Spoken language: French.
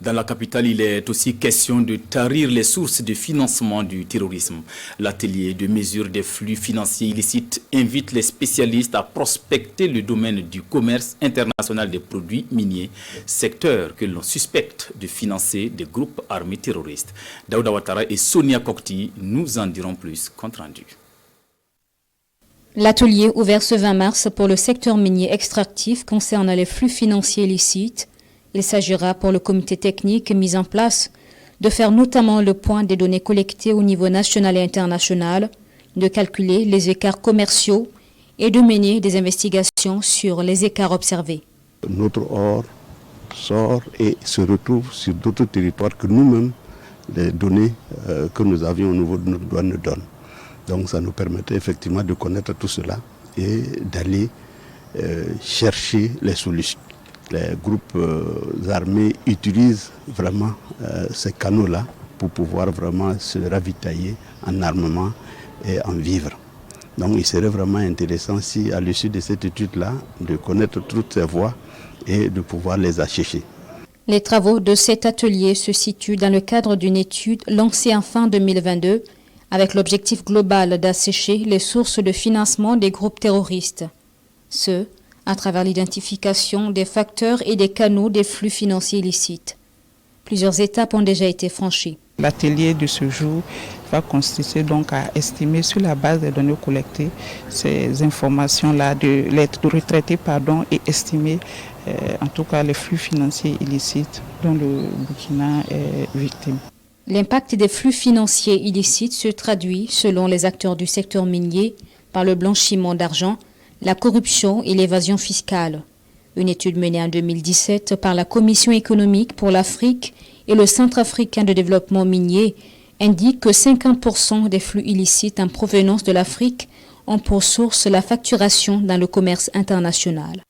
Dans la capitale, il est aussi question de tarir les sources de financement du terrorisme. L'atelier de mesure des flux financiers illicites invite les spécialistes à prospecter le domaine du commerce international des produits miniers, secteur que l'on suspecte de financer des groupes armés terroristes. Daouda Ouattara et Sonia Kokti nous en diront plus, compte rendu. L'atelier ouvert ce 20 mars pour le secteur minier extractif concerne les flux financiers illicites. Il s'agira pour le comité technique mis en place de faire notamment le point des données collectées au niveau national et international, de calculer les écarts commerciaux et de mener des investigations sur les écarts observés. Notre or sort et se retrouve sur d'autres territoires que nous-mêmes, les données que nous avions au niveau de notre douane nous donnent. Donc ça nous permettait effectivement de connaître tout cela et d'aller chercher les solutions. Les groupes armés utilisent vraiment ces canaux-là pour pouvoir vraiment se ravitailler en armement et en vivres. Donc il serait vraiment intéressant si à l'issue de cette étude-là, de connaître toutes ces voies et de pouvoir les assécher. Les travaux de cet atelier se situent dans le cadre d'une étude lancée en fin 2022 avec l'objectif global d'assécher les sources de financement des groupes terroristes. Ce, à travers l'identification des facteurs et des canaux des flux financiers illicites. Plusieurs étapes ont déjà été franchies. L'atelier de ce jour va consister donc à estimer sur la base des données collectées ces informations-là, de les retraiter et estimer en tout cas les flux financiers illicites dont le Burkina est victime. L'impact des flux financiers illicites se traduit, selon les acteurs du secteur minier, par le blanchiment d'argent, la corruption et l'évasion fiscale. Une étude menée en 2017 par la Commission économique pour l'Afrique et le Centre africain de développement minier indique que 50% des flux illicites en provenance de l'Afrique ont pour source la facturation dans le commerce international.